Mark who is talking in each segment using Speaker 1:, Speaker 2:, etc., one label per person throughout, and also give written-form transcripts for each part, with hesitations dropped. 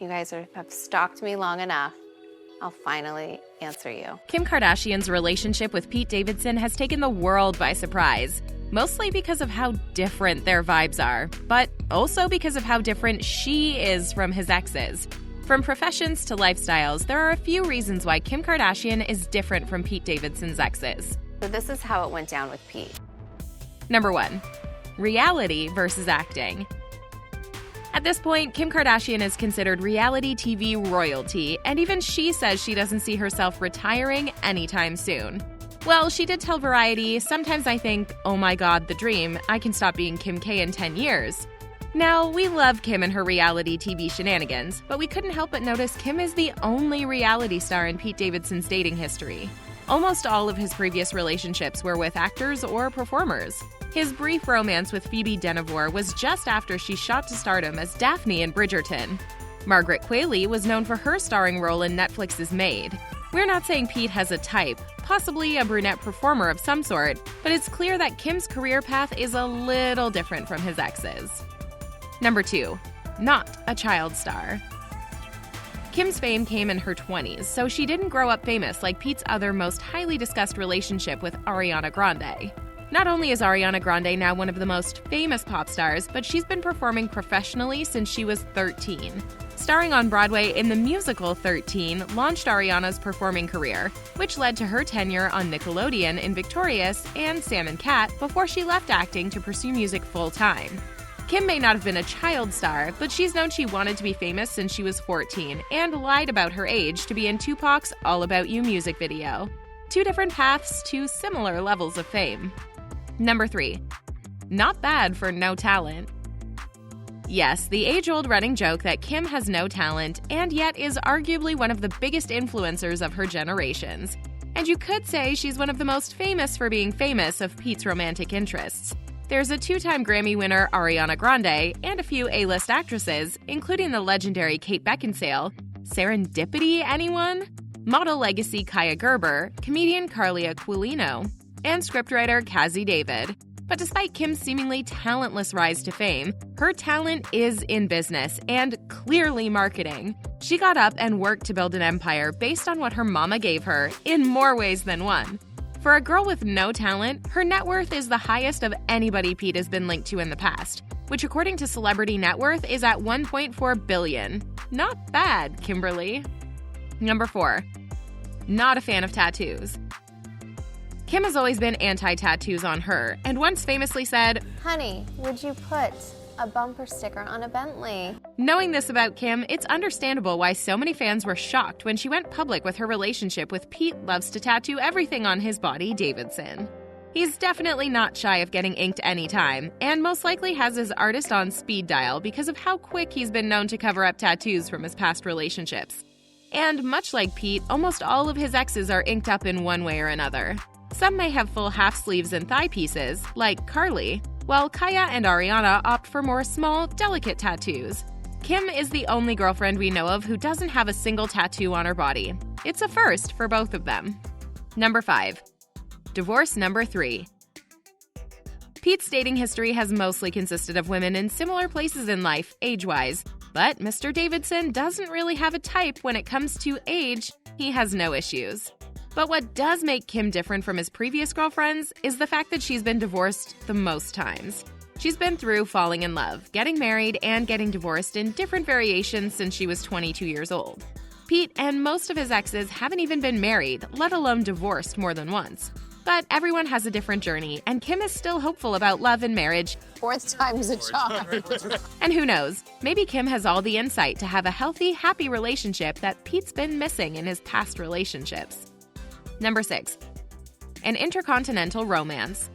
Speaker 1: You guys have stalked me long enough. I'll finally answer you.
Speaker 2: Kim Kardashian's relationship with Pete Davidson has taken the world by surprise, mostly because of how different their vibes are, but also because of how different she is from his exes. From professions to lifestyles, there are a few reasons why Kim Kardashian is different from Pete Davidson's exes.
Speaker 1: So this is how it went down with Pete.
Speaker 2: Number 1. Reality versus acting. At this point, Kim Kardashian is considered reality TV royalty, and even she says she doesn't see herself retiring anytime soon. Well, she did tell Variety, "Sometimes I think, oh my god, the dream, I can stop being Kim K in 10 years. Now, we love Kim and her reality TV shenanigans, but we couldn't help but notice Kim is the only reality star in Pete Davidson's dating history. Almost all of his previous relationships were with actors or performers. His brief romance with Phoebe Dynevor was just after she shot to stardom as Daphne in Bridgerton. Margaret Qualley was known for her starring role in Netflix's Maid. We're not saying Pete has a type, possibly a brunette performer of some sort, but it's clear that Kim's career path is a little different from his ex's. Number 2. Not a child star. Kim's fame came in her 20s, so she didn't grow up famous like Pete's other most highly discussed relationship with Ariana Grande. Not only is Ariana Grande now one of the most famous pop stars, but she's been performing professionally since she was 13. Starring on Broadway in the musical 13 launched Ariana's performing career, which led to her tenure on Nickelodeon in Victorious and Sam and Cat before she left acting to pursue music full-time. Kim may not have been a child star, but she's known she wanted to be famous since she was 14 and lied about her age to be in Tupac's All About You music video. Two different paths to similar levels of fame. Number 3. Not bad for no talent. Yes, the age-old running joke that Kim has no talent and yet is arguably one of the biggest influencers of her generations. And you could say she's one of the most famous for being famous of Pete's romantic interests. There's a 2-time Grammy winner Ariana Grande and a few A-list actresses, including the legendary Kate Beckinsale, Serendipity anyone? Model legacy Kaya Gerber, comedian Carley Aquilino, and scriptwriter Cazzie David. But despite Kim's seemingly talentless rise to fame, her talent is in business and clearly marketing. She got up and worked to build an empire based on what her mama gave her, in more ways than one. For a girl with no talent, her net worth is the highest of anybody Pete has been linked to in the past, which according to Celebrity Net Worth is at $1.4 billion. Not bad, Kimberly. Number 4. Not a fan of tattoos. Kim has always been anti-tattoos on her, and once famously said,
Speaker 1: "Honey, would you put a bumper sticker on a Bentley?"
Speaker 2: Knowing this about Kim, it's understandable why so many fans were shocked when she went public with her relationship with Pete loves to tattoo everything on his body, Davidson. He's definitely not shy of getting inked anytime, and most likely has his artist on speed dial because of how quick he's been known to cover up tattoos from his past relationships. And much like Pete, almost all of his exes are inked up in one way or another. Some may have full half sleeves and thigh pieces, like Carly, while Kaya and Ariana opt for more small, delicate tattoos. Kim is the only girlfriend we know of who doesn't have a single tattoo on her body. It's a first for both of them. Number 5. Divorce number 3. Pete's dating history has mostly consisted of women in similar places in life, age-wise. But Mr. Davidson doesn't really have a type when it comes to age. He has no issues. But what does make Kim different from his previous girlfriends is the fact that she's been divorced the most times. She's been through falling in love, getting married, and getting divorced in different variations since she was 22 years old. Pete and most of his exes haven't even been married, let alone divorced more than once. But everyone has a different journey, and Kim is still hopeful about love and marriage.
Speaker 1: 4th time's a charm.
Speaker 2: And who knows, maybe Kim has all the insight to have a healthy, happy relationship that Pete's been missing in his past relationships. Number 6. An intercontinental romance.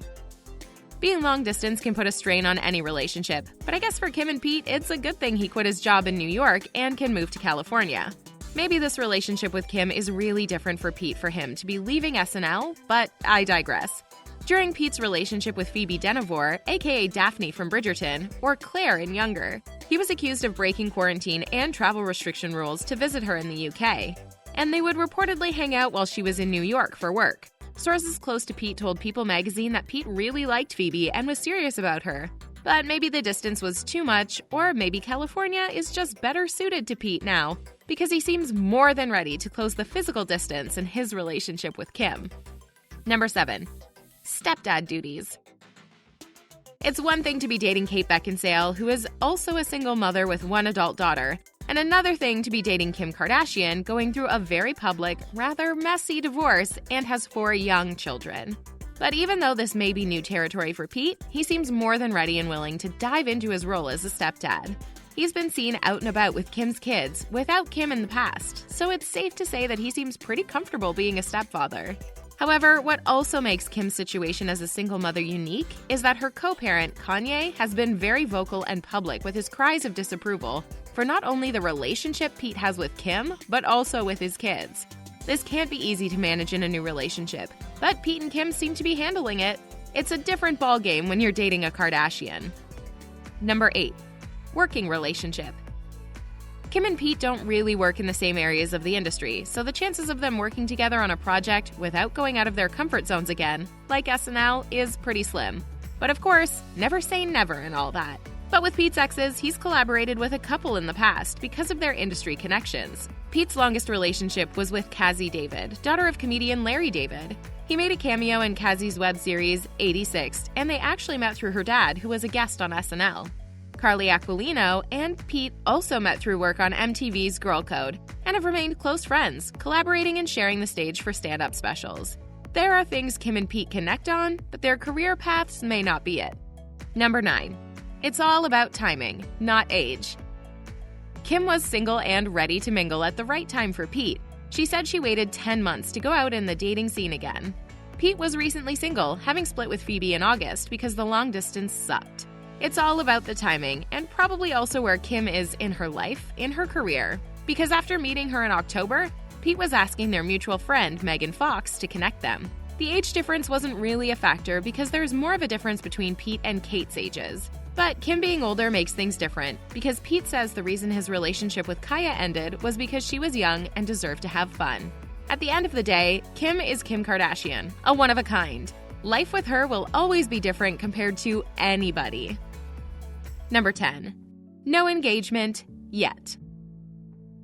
Speaker 2: Being long distance can put a strain on any relationship, but I guess for Kim and Pete, it's a good thing he quit his job in New York and can move to California. Maybe this relationship with Kim is really different for Pete for him to be leaving SNL, but I digress. During Pete's relationship with Phoebe Dynevor, aka Daphne from Bridgerton, or Claire in Younger, he was accused of breaking quarantine and travel restriction rules to visit her in the UK. And they would reportedly hang out while she was in New York for work. Sources close to Pete told People magazine that Pete really liked Phoebe and was serious about her. But maybe the distance was too much, or maybe California is just better suited to Pete now, because he seems more than ready to close the physical distance in his relationship with Kim. Number 7. Stepdad Duties. It's one thing to be dating Kate Beckinsale, who is also a single mother with one adult daughter, and another thing to be dating Kim Kardashian, going through a very public, rather messy divorce and has 4 young children. But even though this may be new territory for Pete, he seems more than ready and willing to dive into his role as a stepdad. He's been seen out and about with Kim's kids without Kim in the past, so it's safe to say that he seems pretty comfortable being a stepfather. However, what also makes Kim's situation as a single mother unique is that her co-parent, Kanye, has been very vocal and public with his cries of disapproval for not only the relationship Pete has with Kim, but also with his kids. This can't be easy to manage in a new relationship, but Pete and Kim seem to be handling it. It's a different ballgame when you're dating a Kardashian. Number 8. Working relationship. Kim and Pete don't really work in the same areas of the industry, so the chances of them working together on a project without going out of their comfort zones again, like SNL, is pretty slim. But of course, never say never and all that. But with Pete's exes, he's collaborated with a couple in the past because of their industry connections. Pete's longest relationship was with Cazzie David, daughter of comedian Larry David. He made a cameo in Cazzie's web series 86, and they actually met through her dad, who was a guest on SNL. Carley Aquilino and Pete also met through work on MTV's Girl Code, and have remained close friends, collaborating and sharing the stage for stand-up specials. There are things Kim and Pete connect on, but their career paths may not be it. Number 9. It's all about timing, not age. Kim was single and ready to mingle at the right time for Pete. She said she waited 10 months to go out in the dating scene again. Pete was recently single, having split with Phoebe in August because the long distance sucked. It's all about the timing, and probably also where Kim is in her life, in her career. Because after meeting her in October, Pete was asking their mutual friend, Megan Fox, to connect them. The age difference wasn't really a factor because there's more of a difference between Pete and Kate's ages. But Kim being older makes things different, because Pete says the reason his relationship with Kaya ended was because she was young and deserved to have fun. At the end of the day, Kim is Kim Kardashian, a one-of-a-kind. Life with her will always be different compared to anybody. Number 10. No engagement yet.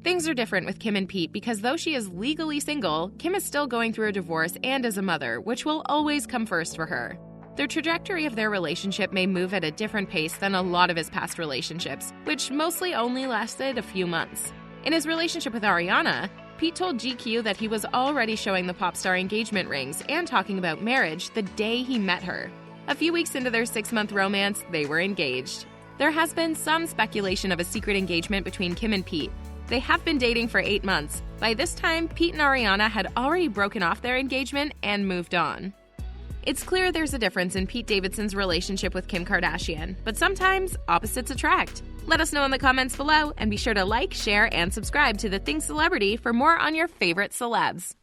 Speaker 2: Things are different with Kim and Pete because though she is legally single, Kim is still going through a divorce and is a mother, which will always come first for her. The trajectory of their relationship may move at a different pace than a lot of his past relationships, which mostly only lasted a few months. In his relationship with Ariana, Pete told GQ that he was already showing the pop star engagement rings and talking about marriage the day he met her. A few weeks into their 6-month romance, they were engaged. There has been some speculation of a secret engagement between Kim and Pete. They have been dating for 8 months. By this time, Pete and Ariana had already broken off their engagement and moved on. It's clear there's a difference in Pete Davidson's relationship with Kim Kardashian, but sometimes opposites attract. Let us know in the comments below, and be sure to like, share, and subscribe to The Thing Celebrity for more on your favorite celebs.